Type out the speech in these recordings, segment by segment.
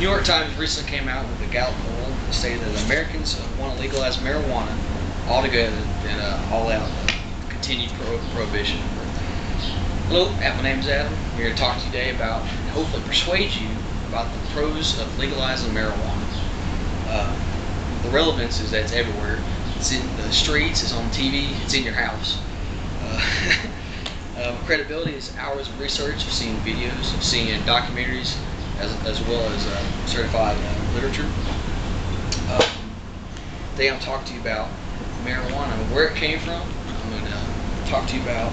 New York Times recently came out with a Gallup poll that stated that Americans want to legalize marijuana altogether and all out continued prohibition. Hello, my name is Adam. I'm here to talk to you today about, and hopefully persuade you about the pros of legalizing marijuana. The relevance is that it's everywhere. It's in the streets, it's on TV, it's in your house. Credibility is hours of research. I've seen videos, I've seen documentaries, as well as certified literature. Today I'm talking to you about marijuana, where it came from. I'm going to talk to you about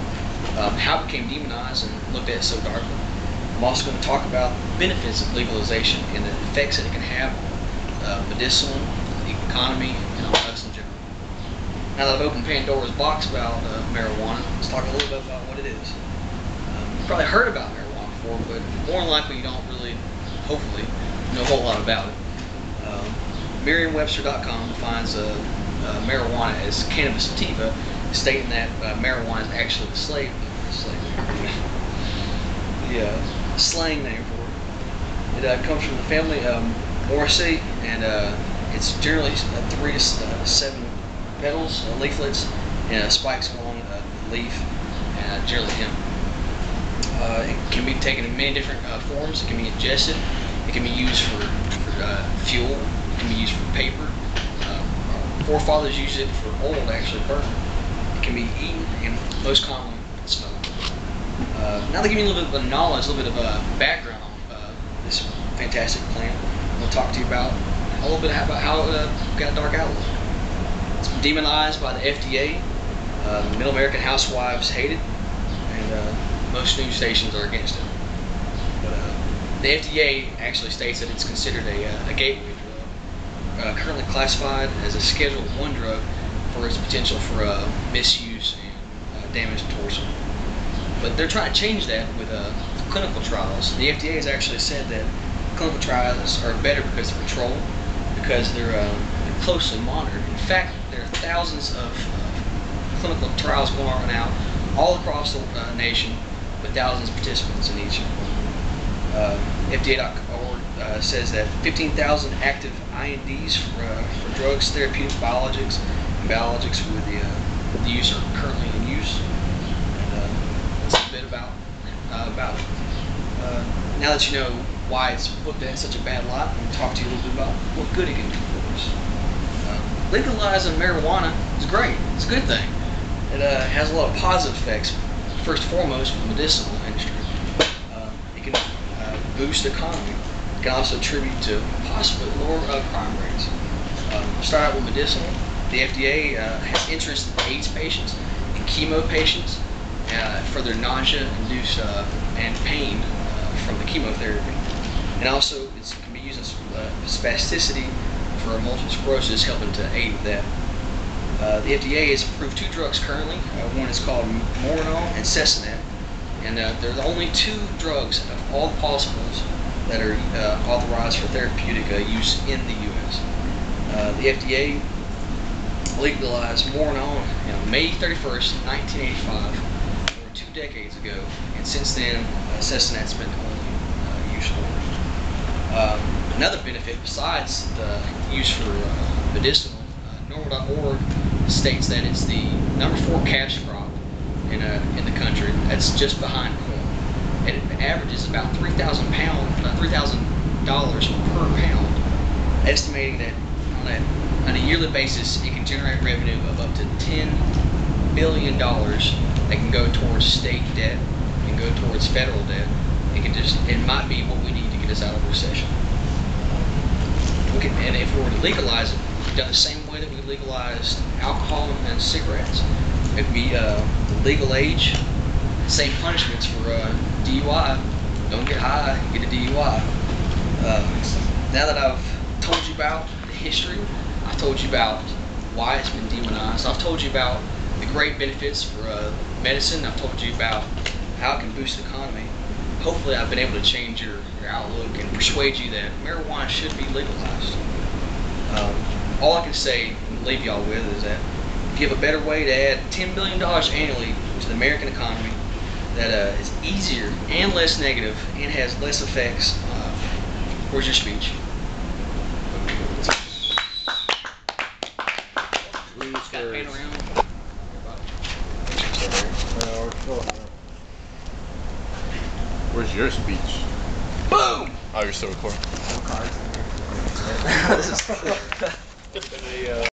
how it became demonized and looked at so darkly. I'm also going to talk about the benefits of legalization and the effects that it can have on medicinal, the economy, and on us in general. Now that I've opened Pandora's box about marijuana, let's talk a little bit about what it is. You've probably heard about marijuana before, but more than likely you don't really, hopefully, know a whole lot about it. Merriam-Webster.com defines marijuana as cannabis sativa, stating that marijuana is actually the slang name for it. It comes from the family Moraceae, and it's generally 3 to 7 petals, leaflets, and spikes along the leaf, and generally hemp. It can be taken in many different forms. It can be ingested. It can be used for fuel. It can be used for paper. Our forefathers used it for oil to actually burn. It can be eaten, and most commonly smoked. Now to give you a little bit of knowledge, a little bit of background on this fantastic plant, I'm going to talk to you about a little bit about how it got a dark outlook. It's been demonized by the FDA. Middle American housewives hate it, and most news stations are against it. But the FDA actually states that it's considered a gateway drug, currently classified as a Schedule I drug for its potential for misuse and damage to torso. But they're trying to change that with clinical trials. The FDA has actually said that clinical trials are better because they're controlled, because they're closely monitored. In fact, there are thousands of clinical trials going on now all across the nation with thousands of participants in each. FDA.org says that 15,000 active INDs for drugs, therapeutic biologics, and biologics with the use are currently in use. That's a bit about it. Now that you know why it's looked at in such a bad light, I'm going to talk to you a little bit about what good it can do for us. Legalizing marijuana is great. It's a good thing. It has a lot of positive effects. First and foremost, for the medicinal industry. It can boost the economy. It can also contribute to possibly lower crime rates. Start out with medicinal. The FDA has interest in AIDS patients and chemo patients for their nausea-induced and pain from the chemotherapy. And also, it can be used as spasticity for multiple sclerosis, helping to aid with that. The FDA has approved 2 drugs currently. One is called Morinol and Cessinet, and they're the only 2 drugs of all the possibles that are authorized for therapeutic use in the U.S. The FDA legalized Morinol on May 31st, 1985, over 2 decades ago, and since then, Cessinet's been only used for. Another benefit besides the use for medicinal, NORML.org states that it's the #4 cash crop in the country. That's just behind corn. And it averages about $3,000 per pound, estimating that on a yearly basis it can generate revenue of up to $10 billion that can go towards state debt and go towards federal debt. It might be what we need to get us out of recession. And if we were to legalize it, done the same way that we legalized alcohol and cigarettes, it would be legal age, same punishments for DUI. Don't get high, get a DUI. Now that I've told you about the history, I've told you about why it's been demonized, I've told you about the great benefits for medicine, I've told you about how it can boost the economy. Hopefully I've been able to change your outlook and persuade you that marijuana should be legalized. All I can say and leave y'all with is that if you have a better way to add $10 billion annually to the American economy that is easier and less negative and has less effects Where's your speech? Just kind of pan around. Where's your speech? Boom! Oh, you're still recording.